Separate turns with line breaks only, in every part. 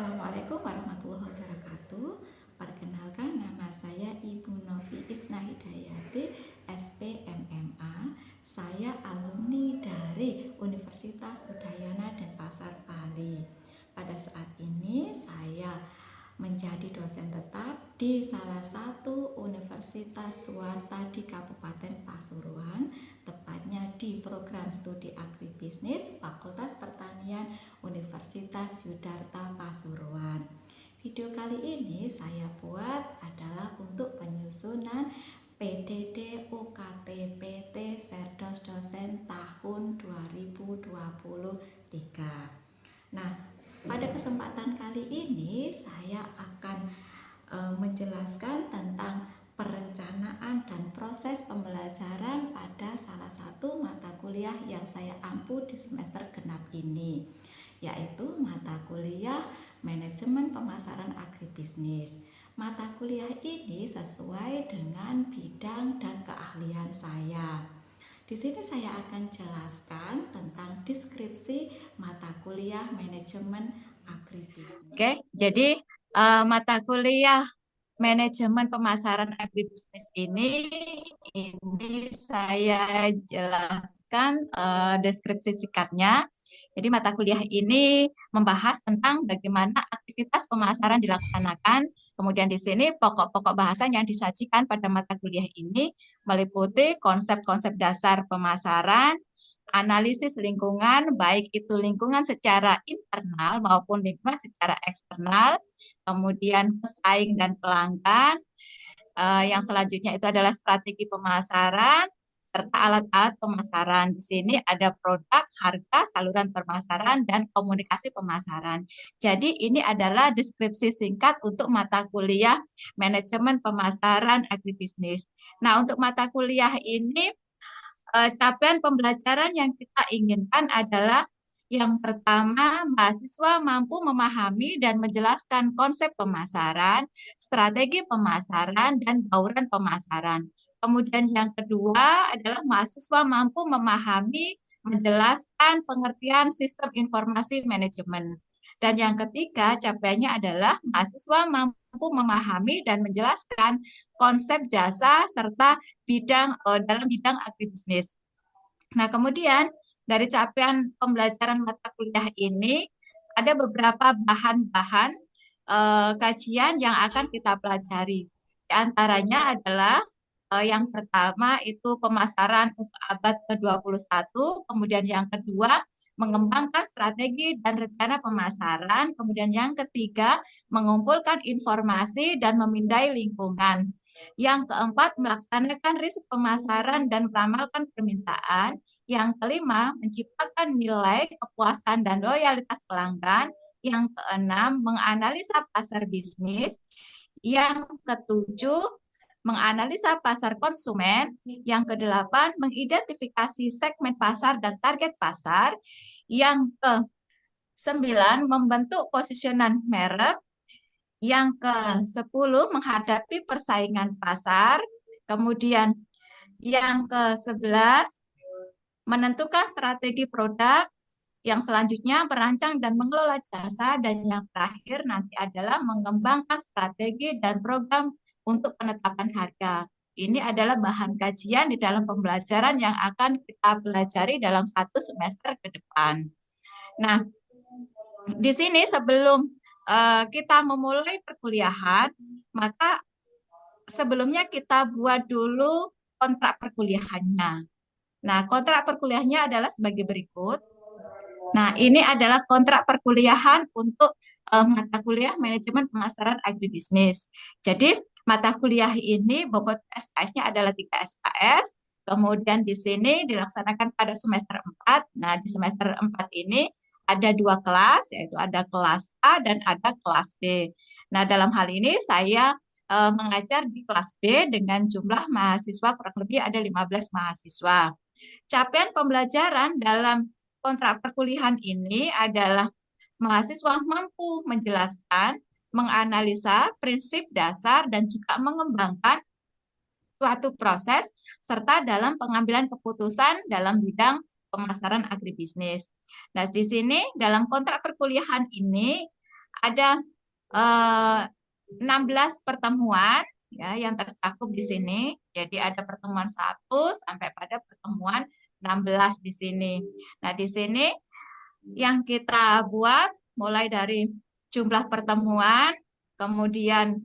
Assalamualaikum warahmatullahi wabarakatuh. Perkenalkan, nama saya Ibu Novi Isna Hidayati, SPMMA. Saya alumni dari Universitas Udayana dan Pasar Bali. Pada saat ini saya menjadi dosen tetap di salah satu universitas swasta di Kabupaten Pasuruan, tepatnya di program studi agribisnis Fakultas Pertanian Universitas Yudharta Pasuruan. Video kali ini saya buat adalah untuk penyusunan PDD UKT PT Serdos Dosen tahun 2023. Nah, pada kesempatan kali ini saya akan menjelaskan tentang perencanaan dan proses pembelajaran pada salah satu mata kuliah yang saya ampu di semester genap ini, yaitu mata kuliah Manajemen Pemasaran Agribisnis. Mata kuliah ini sesuai dengan bidang dan keahlian saya. Di sini saya akan jelaskan tentang deskripsi mata kuliah Manajemen Agribisnis.
Oke, jadi mata kuliah Manajemen Pemasaran Agribisnis ini saya jelaskan deskripsi singkatnya. Jadi mata kuliah ini membahas tentang bagaimana aktivitas pemasaran dilaksanakan. Kemudian di sini pokok-pokok bahasan yang disajikan pada mata kuliah ini meliputi konsep-konsep dasar pemasaran, analisis lingkungan, baik itu lingkungan secara internal maupun lingkungan secara eksternal, kemudian pesaing dan pelanggan. Yang selanjutnya itu adalah strategi pemasaran, serta alat-alat pemasaran. Di sini ada produk, harga, saluran pemasaran, dan komunikasi pemasaran. Jadi ini adalah deskripsi singkat untuk mata kuliah Manajemen Pemasaran Agribisnis. Nah, untuk mata kuliah ini, capaian pembelajaran yang kita inginkan adalah yang pertama, mahasiswa mampu memahami dan menjelaskan konsep pemasaran, strategi pemasaran, dan bauran pemasaran. Kemudian yang kedua adalah mahasiswa mampu memahami, menjelaskan pengertian sistem informasi manajemen. Dan yang ketiga, capaiannya adalah mahasiswa mampu memahami dan menjelaskan konsep jasa serta dalam bidang agribisnis. Nah, kemudian dari capaian pembelajaran mata kuliah ini ada beberapa bahan-bahan kajian yang akan kita pelajari. Di antaranya adalah yang pertama itu pemasaran untuk abad ke-21, kemudian yang kedua mengembangkan strategi dan rencana pemasaran, kemudian yang ketiga mengumpulkan informasi dan memindai lingkungan. Yang keempat melaksanakan riset pemasaran dan meramalkan permintaan. Yang kelima menciptakan nilai kepuasan dan loyalitas pelanggan. Yang keenam menganalisa pasar bisnis. Yang ketujuh menganalisa pasar konsumen. Yang kedelapan, mengidentifikasi segmen pasar dan target pasar. Yang ke-9, membentuk positioning merek. Yang ke-10, menghadapi persaingan pasar. Kemudian yang ke-11, menentukan strategi produk. Yang selanjutnya, merancang dan mengelola jasa. Dan yang terakhir nanti adalah mengembangkan strategi dan program untuk penetapan harga. Ini adalah bahan kajian di dalam pembelajaran yang akan kita pelajari dalam 1 semester ke depan. Nah, di sini sebelum kita memulai perkuliahan, maka sebelumnya kita buat dulu kontrak perkuliahannya. Nah, kontrak perkuliahannya adalah sebagai berikut. Nah, ini adalah kontrak perkuliahan untuk mata kuliah Manajemen Pemasaran Agribisnis. Jadi, mata kuliah ini bobot SKS-nya adalah 3 SKS. Kemudian di sini dilaksanakan pada semester 4. Nah, di semester 4 ini ada 2 kelas, yaitu ada kelas A dan ada kelas B. Nah, dalam hal ini saya mengajar di kelas B dengan jumlah mahasiswa kurang lebih ada 15 mahasiswa. Capaian pembelajaran dalam kontrak perkuliahan ini adalah mahasiswa mampu menjelaskan, menganalisa prinsip dasar dan juga mengembangkan suatu proses serta dalam pengambilan keputusan dalam bidang pemasaran agribisnis. Nah, di sini dalam kontrak perkuliahan ini ada eh, 16 pertemuan ya yang tercakup di sini. Jadi ada pertemuan 1 sampai pada pertemuan 16 di sini. Nah, di sini yang kita buat mulai dari jumlah pertemuan, kemudian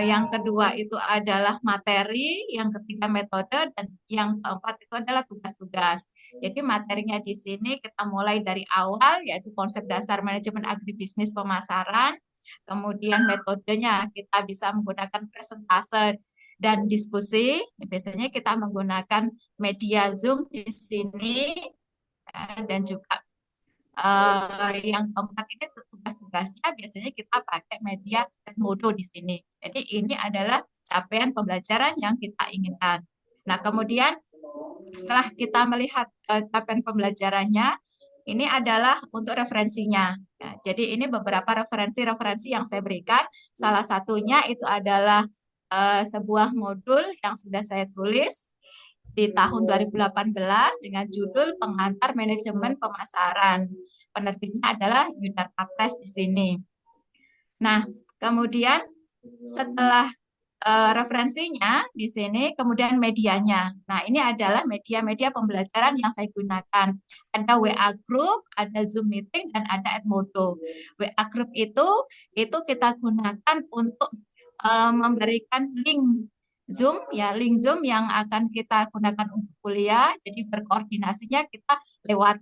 yang kedua itu adalah materi, yang ketiga metode, dan yang keempat itu adalah tugas-tugas. Jadi materinya di sini kita mulai dari awal, yaitu konsep dasar manajemen agribisnis pemasaran, kemudian metodenya kita bisa menggunakan presentase dan diskusi. Biasanya kita menggunakan media Zoom di sini, dan juga yang keempat ini tugas-tugasnya biasanya kita pakai media Edmodo di sini. Jadi ini adalah capaian pembelajaran yang kita inginkan. Nah, kemudian setelah kita melihat capaian pembelajarannya, ini adalah untuk referensinya. Ya, jadi ini beberapa referensi-referensi yang saya berikan. Salah satunya itu adalah sebuah modul yang sudah saya tulis di tahun 2018 dengan judul Pengantar Manajemen Pemasaran. Penerbitnya adalah Yunarta Press di sini. Nah, kemudian setelah referensinya di sini, kemudian medianya. Nah, ini adalah media-media pembelajaran yang saya gunakan. Ada WA Group, ada Zoom Meeting, dan ada Edmodo. WA Group itu kita gunakan untuk memberikan link Zoom, ya link Zoom yang akan kita gunakan untuk kuliah. Jadi berkoordinasinya kita lewat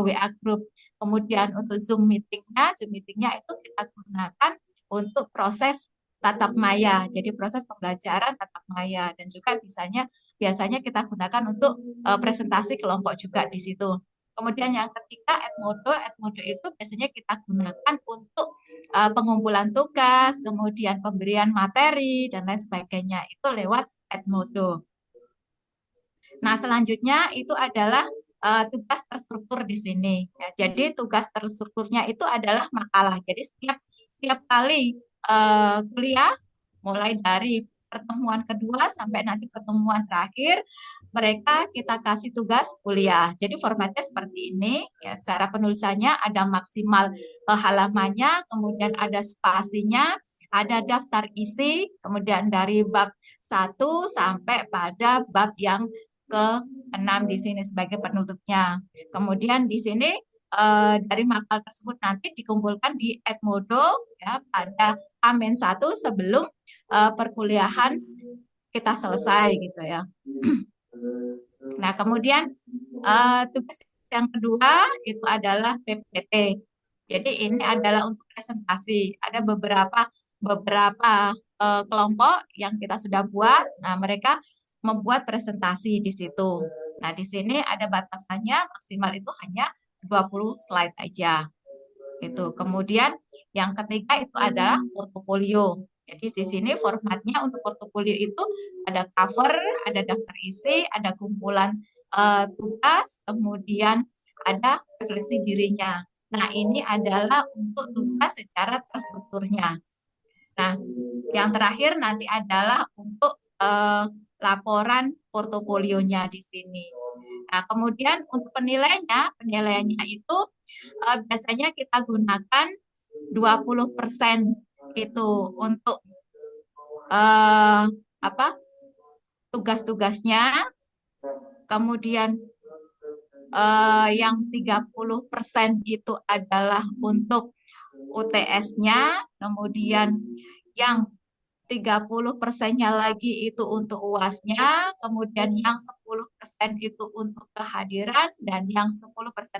WA Group. Kemudian untuk Zoom meetingnya itu kita gunakan untuk proses tatap maya. Jadi proses pembelajaran tatap maya, dan juga biasanya kita gunakan untuk presentasi kelompok juga di situ. Kemudian yang ketiga Edmodo. Edmodo itu biasanya kita gunakan untuk pengumpulan tugas, kemudian pemberian materi dan lain sebagainya. Itu lewat Edmodo. Nah, selanjutnya itu adalah tugas terstruktur di sini. Ya, jadi tugas terstrukturnya itu adalah makalah. Jadi setiap kali kuliah, mulai dari pertemuan kedua sampai nanti pertemuan terakhir, mereka kita kasih tugas kuliah. Jadi formatnya seperti ini. Ya, secara penulisannya ada maksimal halamannya, kemudian ada spasinya, ada daftar isi, kemudian dari bab 1 sampai pada bab yang ke-6 di sini sebagai penutupnya. Kemudian di sini dari makalah tersebut nanti dikumpulkan di Edmodo ya pada Amin 1 sebelum perkuliahan kita selesai gitu ya. Nah, kemudian tugas yang kedua itu adalah PPT. Jadi ini adalah untuk presentasi. Ada beberapa kelompok yang kita sudah buat. Nah, mereka membuat presentasi di situ. Nah, di sini ada batasannya, maksimal itu hanya 20 slide aja. Itu. Kemudian yang ketiga itu adalah portofolio. Jadi di sini formatnya untuk portofolio itu ada cover, ada daftar isi, ada kumpulan tugas, kemudian ada refleksi dirinya. Nah, ini adalah untuk tugas secara terstrukturnya. Nah, yang terakhir nanti adalah untuk laporan portofolionya di sini. Nah, kemudian untuk penilaiannya itu biasanya kita gunakan 20% itu untuk apa tugas-tugasnya, kemudian yang 30% itu adalah untuk UTS-nya, kemudian yang 30%-nya lagi itu untuk UAS-nya, kemudian yang 10% itu untuk kehadiran, dan yang 10%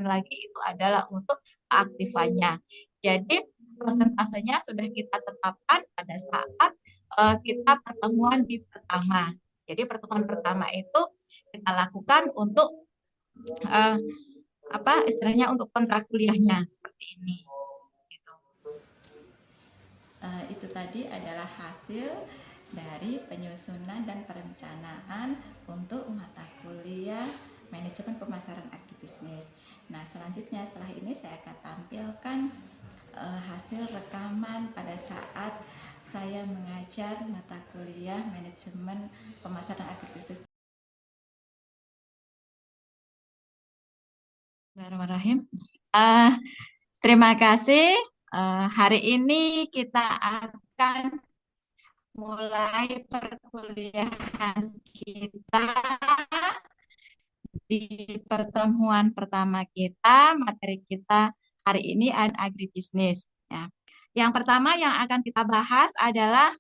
lagi itu adalah untuk keaktifannya. Jadi persentasenya sudah kita tetapkan pada saat kita pertemuan di pertama. Jadi pertemuan pertama itu kita lakukan untuk istilahnya untuk kontrak kuliahnya seperti ini.
Itu tadi adalah hasil dari penyusunan dan perencanaan untuk mata kuliah manajemen pemasaran agribisnis. Nah, selanjutnya setelah ini saya akan tampilkan hasil rekaman pada saat saya mengajar mata kuliah manajemen pemasaran agribisnis.
Bismillahirrahmanirrahim. Terima kasih Hari ini kita akan mulai perkuliahan kita di pertemuan pertama kita. Materi kita hari ini agribisnis. Ya. Yang pertama yang akan kita bahas adalah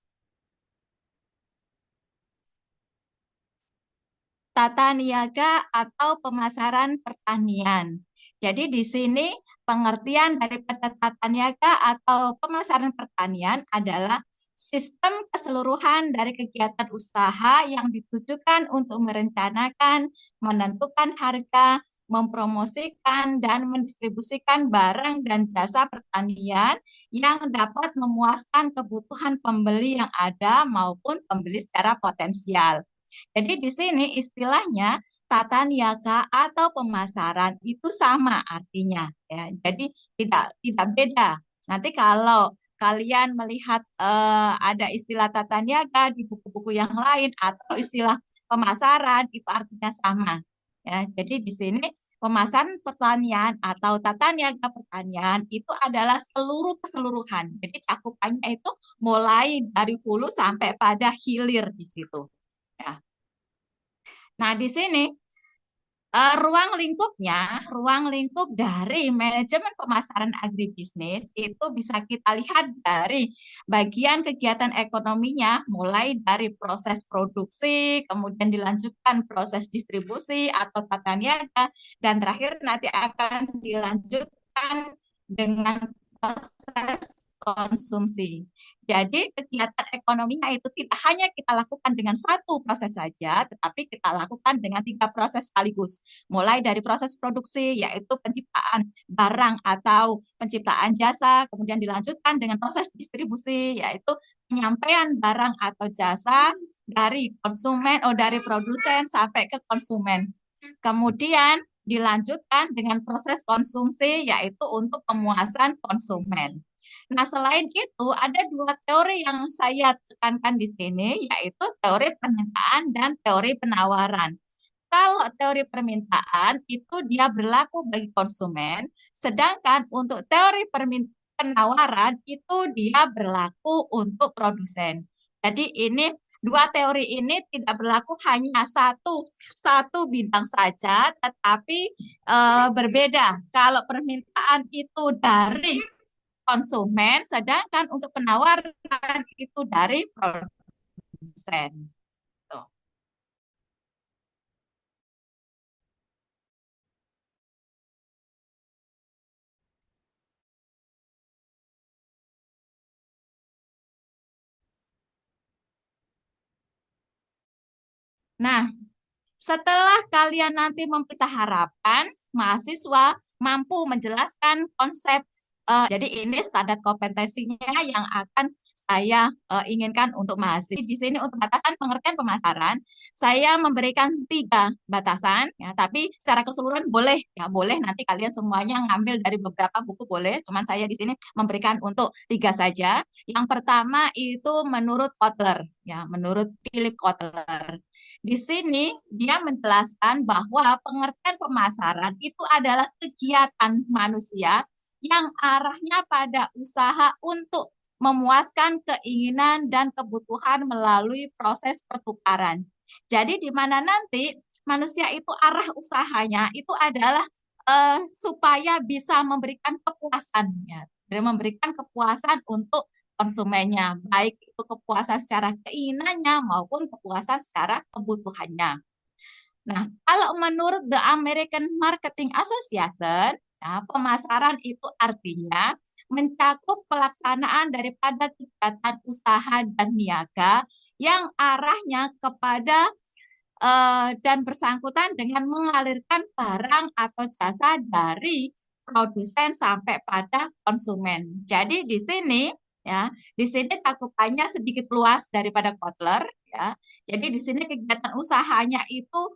tata niaga atau pemasaran pertanian. Jadi di sini pengertian daripada tata niaga atau pemasaran pertanian adalah sistem keseluruhan dari kegiatan usaha yang ditujukan untuk merencanakan, menentukan harga, mempromosikan, dan mendistribusikan barang dan jasa pertanian yang dapat memuaskan kebutuhan pembeli yang ada maupun pembeli secara potensial. Jadi di sini istilahnya tata niaga atau pemasaran itu sama artinya ya. Jadi tidak beda. Nanti kalau kalian melihat ada istilah tata niaga di buku-buku yang lain atau istilah pemasaran itu artinya sama ya. Jadi di sini pemasaran pertanian atau tata niaga pertanian itu adalah seluruh keseluruhan. Jadi cakupannya itu mulai dari hulu sampai pada hilir di situ. Ya. Nah, di sini ruang lingkup dari manajemen pemasaran agribisnis itu bisa kita lihat dari bagian kegiatan ekonominya, mulai dari proses produksi, kemudian dilanjutkan proses distribusi atau tata niaga, dan terakhir nanti akan dilanjutkan dengan proses konsumsi. Jadi kegiatan ekonominya itu tidak hanya kita lakukan dengan satu proses saja, tetapi kita lakukan dengan 3 proses sekaligus. Mulai dari proses produksi, yaitu penciptaan barang atau penciptaan jasa, kemudian dilanjutkan dengan proses distribusi, yaitu penyampaian barang atau jasa dari dari produsen sampai ke konsumen. Kemudian dilanjutkan dengan proses konsumsi, yaitu untuk pemuasan konsumen. Nah, selain itu ada 2 teori yang saya tekankan di sini, yaitu teori permintaan dan teori penawaran. Kalau teori permintaan itu dia berlaku bagi konsumen, sedangkan untuk teori penawaran itu dia berlaku untuk produsen. Jadi ini 2 teori ini tidak berlaku hanya satu bidang saja, tetapi berbeda. Kalau permintaan itu dari konsumen, sedangkan untuk penawaran itu dari produsen. Tuh. Nah, setelah kalian nanti kita harapkan mahasiswa mampu menjelaskan konsep. Jadi ini standar kompetensinya yang akan saya inginkan untuk mahasiswa. Di sini untuk batasan pengertian pemasaran, saya memberikan 3 batasan, ya, tapi secara keseluruhan boleh, ya boleh nanti kalian semuanya ngambil dari beberapa buku boleh. Cuman saya di sini memberikan untuk 3 saja. Yang pertama itu menurut Kotler, ya menurut Philip Kotler. Di sini dia menjelaskan bahwa pengertian pemasaran itu adalah kegiatan manusia yang arahnya pada usaha untuk memuaskan keinginan dan kebutuhan melalui proses pertukaran. Jadi di mana nanti manusia itu arah usahanya itu adalah supaya bisa memberikan kepuasan ya, dan memberikan kepuasan untuk konsumennya, baik itu kepuasan secara keinginannya maupun kepuasan secara kebutuhannya. Nah, kalau menurut The American Marketing Association, ya, pemasaran itu artinya mencakup pelaksanaan daripada kegiatan usaha dan niaga yang arahnya kepada dan bersangkutan dengan mengalirkan barang atau jasa dari produsen sampai pada konsumen. Jadi di sini ya, di sini cakupannya sedikit luas daripada Kotler ya. Jadi di sini kegiatan usahanya itu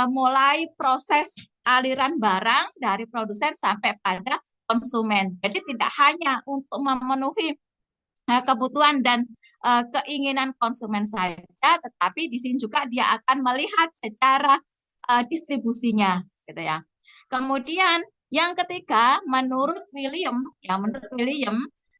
mulai proses aliran barang dari produsen sampai pada konsumen. Jadi tidak hanya untuk memenuhi kebutuhan dan keinginan konsumen saja, tetapi di sini juga dia akan melihat secara distribusinya, gitu ya. Kemudian Yang ketiga, menurut William,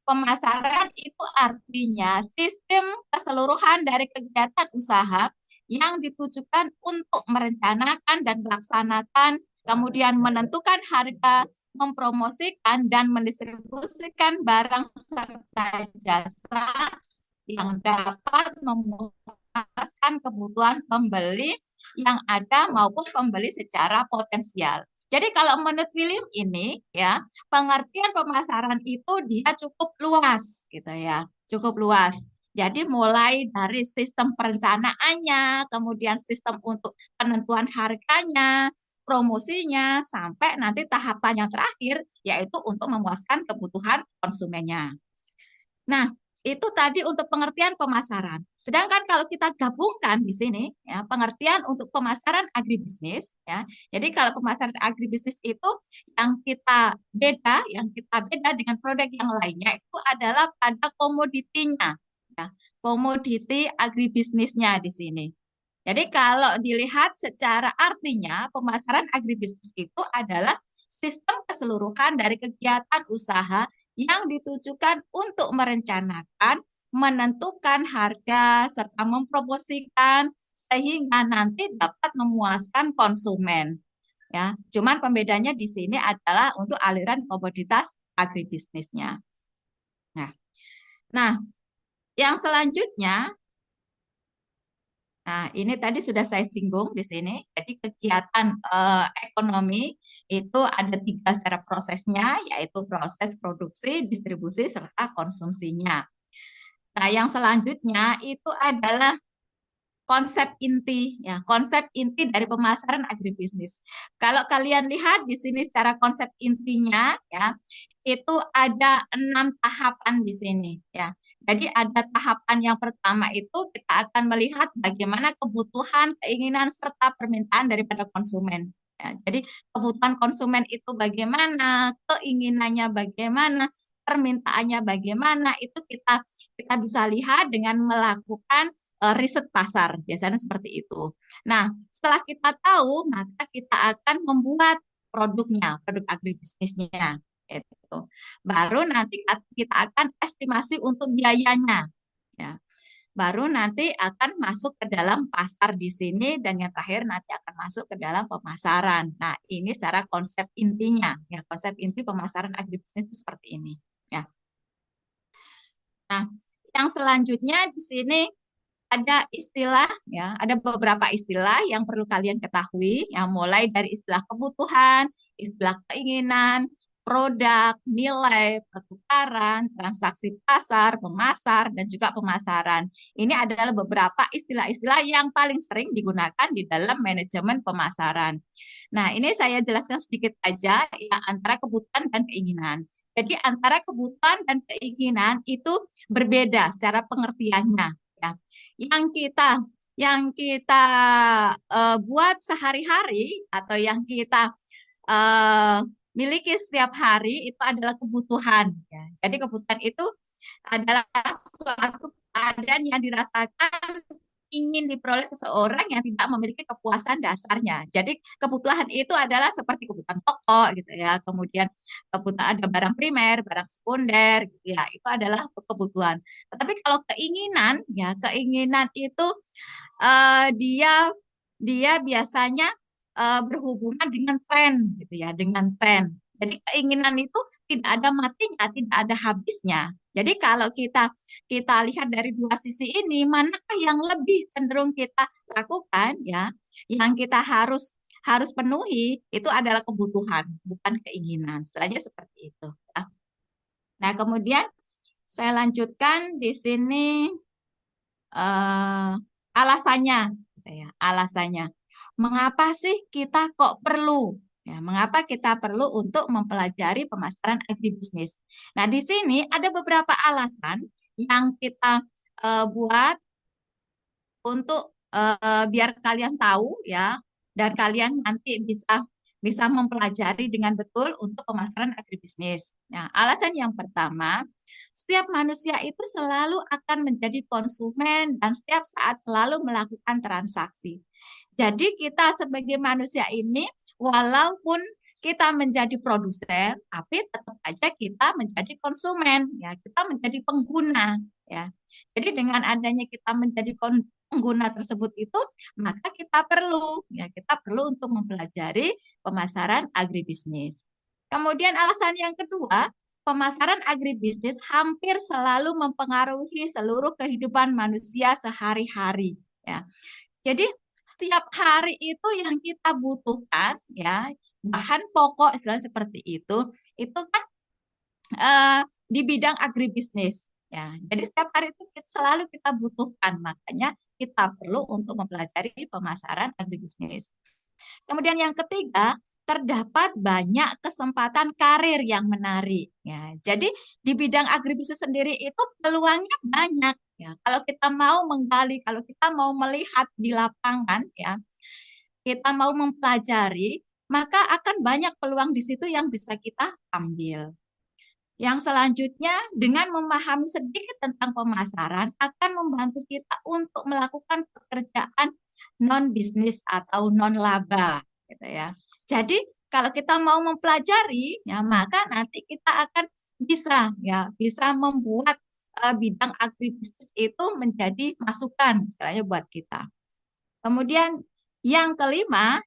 pemasaran itu artinya sistem keseluruhan dari kegiatan usaha yang ditujukan untuk merencanakan dan melaksanakan, kemudian menentukan harga, mempromosikan dan mendistribusikan barang serta jasa yang dapat memuaskan kebutuhan pembeli yang ada maupun pembeli secara potensial. Jadi kalau menurut William ini ya, pengertian pemasaran itu dia cukup luas gitu ya, cukup luas. Jadi mulai dari sistem perencanaannya, kemudian sistem untuk penentuan harganya, promosinya, sampai nanti tahapan yang terakhir yaitu untuk memuaskan kebutuhan konsumennya. Nah, itu tadi untuk pengertian pemasaran. Sedangkan kalau kita gabungkan di sini, ya, pengertian untuk pemasaran agribisnis, ya. Jadi kalau pemasaran agribisnis itu yang kita beda dengan produk yang lainnya itu adalah pada komoditinya, ya, komoditi agribisnisnya di sini. Jadi kalau dilihat secara artinya, pemasaran agribisnis itu adalah sistem keseluruhan dari kegiatan usaha yang ditujukan untuk merencanakan, menentukan harga, serta mempromosikan sehingga nanti dapat memuaskan konsumen. Ya, cuman pembedanya di sini adalah untuk aliran komoditas agribisnisnya. Nah, yang selanjutnya, nah, ini tadi sudah saya singgung di sini. Jadi kegiatan ekonomi itu ada tiga secara prosesnya, yaitu proses produksi, distribusi, serta konsumsinya. Nah, yang selanjutnya itu adalah konsep inti, ya, konsep inti dari pemasaran agribisnis. Kalau kalian lihat di sini secara konsep intinya, ya, itu ada 6 tahapan di sini, ya. Jadi ada tahapan yang pertama itu kita akan melihat bagaimana kebutuhan, keinginan, serta permintaan daripada konsumen. Ya, jadi kebutuhan konsumen itu bagaimana, keinginannya bagaimana, permintaannya bagaimana, itu kita bisa lihat dengan melakukan riset pasar, biasanya seperti itu. Nah, setelah kita tahu, maka kita akan membuat produknya, produk agribisnisnya. Itu. Baru nanti kita akan estimasi untuk biayanya. Ya. Baru nanti akan masuk ke dalam pasar di sini dan yang terakhir nanti akan masuk ke dalam pemasaran. Nah, ini secara konsep intinya. Ya, konsep inti pemasaran agribisnis itu seperti ini. Ya. Nah, yang selanjutnya di sini ada istilah, ya, ada beberapa istilah yang perlu kalian ketahui, yang mulai dari istilah kebutuhan, istilah keinginan, produk, nilai, pertukaran, transaksi pasar, pemasar, dan juga pemasaran. Ini adalah beberapa istilah-istilah yang paling sering digunakan di dalam manajemen pemasaran. Nah, ini saya jelaskan sedikit aja ya, antara kebutuhan dan keinginan. Jadi antara kebutuhan dan keinginan itu berbeda secara pengertiannya. Ya. Yang kita buat sehari-hari atau yang kita eh, miliki setiap hari itu adalah kebutuhan. Ya. Jadi kebutuhan itu adalah suatu keadaan yang dirasakan ingin diperoleh seseorang yang tidak memiliki kepuasan dasarnya. Jadi kebutuhan itu adalah seperti kebutuhan pokok gitu ya. Kemudian kebutuhan ada barang primer, barang sekunder gitu ya. Itu adalah kebutuhan. Tetapi kalau keinginan ya, keinginan itu dia dia biasanya berhubungan dengan tren gitu ya, dengan tren. Jadi keinginan itu tidak ada matinya, tidak ada habisnya. Jadi kalau kita lihat dari dua sisi ini, manakah yang lebih cenderung kita lakukan ya, yang kita harus penuhi itu adalah kebutuhan, bukan keinginan. Setelahnya seperti itu. Ya. Nah, kemudian saya lanjutkan di sini alasannya, gitu ya, alasannya. Mengapa sih kita kok perlu? Ya, mengapa kita perlu untuk mempelajari pemasaran agribisnis? Nah, di sini ada beberapa alasan yang kita buat untuk biar kalian tahu ya, dan kalian nanti bisa bisa mempelajari dengan betul untuk pemasaran agribisnis. Nah, alasan yang pertama, setiap manusia itu selalu akan menjadi konsumen dan setiap saat selalu melakukan transaksi. Jadi kita sebagai manusia ini, walaupun kita menjadi produsen, tapi tetap aja kita menjadi konsumen, ya, kita menjadi pengguna, ya. Jadi dengan adanya kita menjadi pengguna tersebut itu, maka kita perlu untuk mempelajari pemasaran agribisnis. Kemudian alasan yang kedua, pemasaran agribisnis hampir selalu mempengaruhi seluruh kehidupan manusia sehari-hari, ya. Jadi setiap hari itu yang kita butuhkan, ya, bahan pokok istilahnya seperti itu kan di bidang agribisnis, ya. Jadi setiap hari itu selalu kita butuhkan, makanya kita perlu untuk mempelajari pemasaran agribisnis. Kemudian yang ketiga, terdapat banyak kesempatan karir yang menarik, ya. Jadi di bidang agribisnis sendiri itu peluangnya banyak, ya. Kalau kita mau menggali, kalau kita mau melihat di lapangan, ya, kita mau mempelajari, maka akan banyak peluang di situ yang bisa kita ambil. Yang selanjutnya, dengan memahami sedikit tentang pemasaran akan membantu kita untuk melakukan pekerjaan non-bisnis atau non-laba, gitu ya. Jadi kalau kita mau mempelajari, ya maka nanti kita akan bisa membuat bidang agribisnis itu menjadi masukan, istilahnya buat kita. Kemudian yang kelima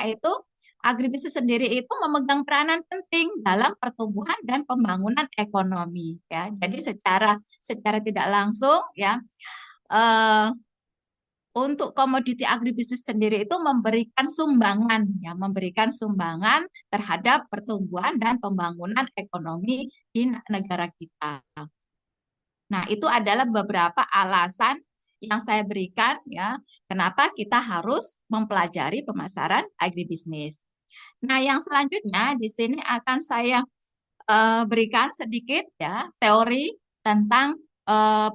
itu agribisnis sendiri itu memegang peranan penting dalam pertumbuhan dan pembangunan ekonomi, ya. Jadi secara tidak langsung, ya, eh, untuk komoditi agribisnis sendiri itu memberikan sumbangan terhadap pertumbuhan dan pembangunan ekonomi di negara kita. Nah, itu adalah beberapa alasan yang saya berikan, ya, kenapa kita harus mempelajari pemasaran agribisnis. Nah, yang selanjutnya di sini akan saya berikan sedikit, ya, teori tentang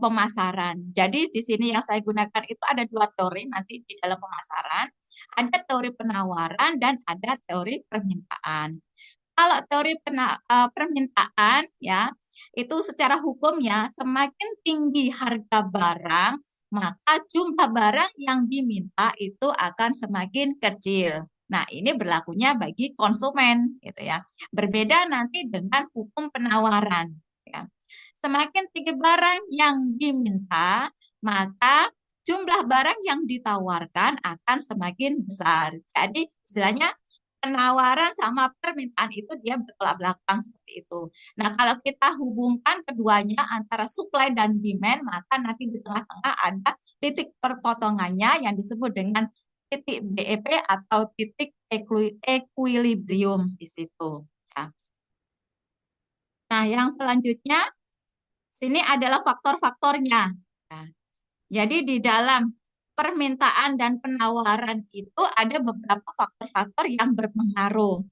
pemasaran. Jadi di sini yang saya gunakan itu ada dua teori nanti di dalam pemasaran. Ada teori penawaran dan ada teori permintaan. Kalau teori permintaan, ya, itu secara hukumnya semakin tinggi harga barang, maka jumlah barang yang diminta itu akan semakin kecil. Nah, ini berlakunya bagi konsumen, gitu ya. Berbeda nanti dengan hukum penawaran, ya. Semakin tinggi barang yang diminta, maka jumlah barang yang ditawarkan akan semakin besar. Jadi, istilahnya penawaran sama permintaan itu dia bertolak belakang seperti itu. Nah, kalau kita hubungkan keduanya antara supply dan demand, maka nanti di tengah-tengah ada titik perpotongannya yang disebut dengan titik BEP atau titik equilibrium di situ, ya. Nah, yang selanjutnya sini adalah faktor-faktornya. Nah, jadi di dalam permintaan dan penawaran itu ada beberapa faktor-faktor yang berpengaruh.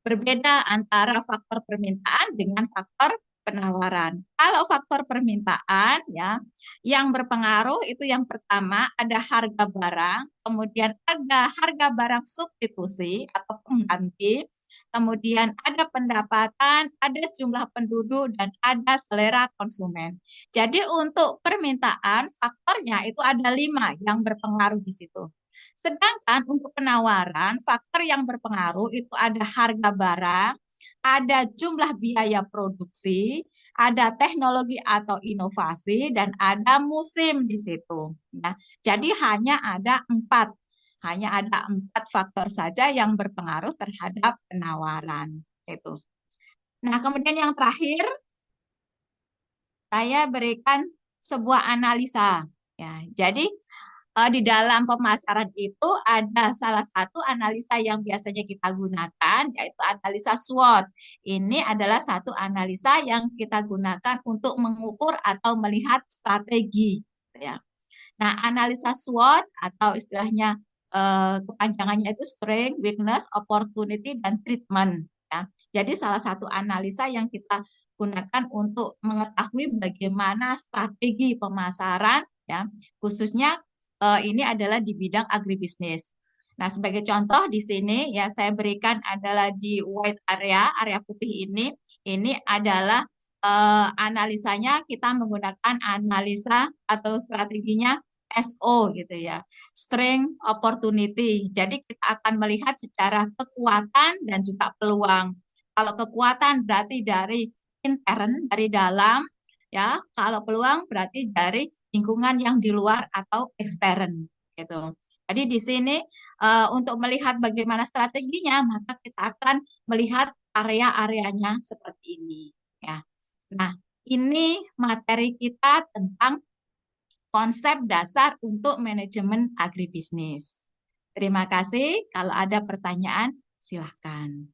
Berbeda antara faktor permintaan dengan faktor penawaran. Kalau faktor permintaan, ya, yang berpengaruh itu yang pertama ada harga barang, kemudian ada harga barang substitusi atau pengganti, kemudian ada pendapatan, ada jumlah penduduk, dan ada selera konsumen. Jadi untuk permintaan faktornya itu ada 5 yang berpengaruh di situ. Sedangkan untuk penawaran, faktor yang berpengaruh itu ada harga barang, ada jumlah biaya produksi, ada teknologi atau inovasi, dan ada musim di situ. Nah, jadi hanya ada empat faktor saja yang berpengaruh terhadap penawaran. Itu. Nah, kemudian yang terakhir, saya berikan sebuah analisa. Ya, jadi di dalam pemasaran itu ada salah satu analisa yang biasanya kita gunakan, yaitu analisa SWOT. Ini adalah satu analisa yang kita gunakan untuk mengukur atau melihat strategi, ya. Nah, analisa SWOT atau istilahnya kepanjangannya itu strength, weakness, opportunity, dan treatment, ya. Jadi salah satu analisa yang kita gunakan untuk mengetahui bagaimana strategi pemasaran, ya, khususnya ini adalah di bidang agribisnis. Nah, sebagai contoh di sini ya saya berikan adalah di white area putih ini adalah analisanya kita menggunakan analisa atau strateginya SO gitu ya, strength opportunity. Jadi kita akan melihat secara kekuatan dan juga peluang. Kalau kekuatan berarti dari intern, dari dalam, ya. Kalau peluang berarti dari lingkungan yang di luar atau ekstern gitu. Jadi di sini untuk melihat bagaimana strateginya, maka kita akan melihat area-areanya seperti ini ya. Nah, ini materi kita tentang konsep dasar untuk manajemen agribisnis. Terima kasih. Kalau ada pertanyaan, silahkan.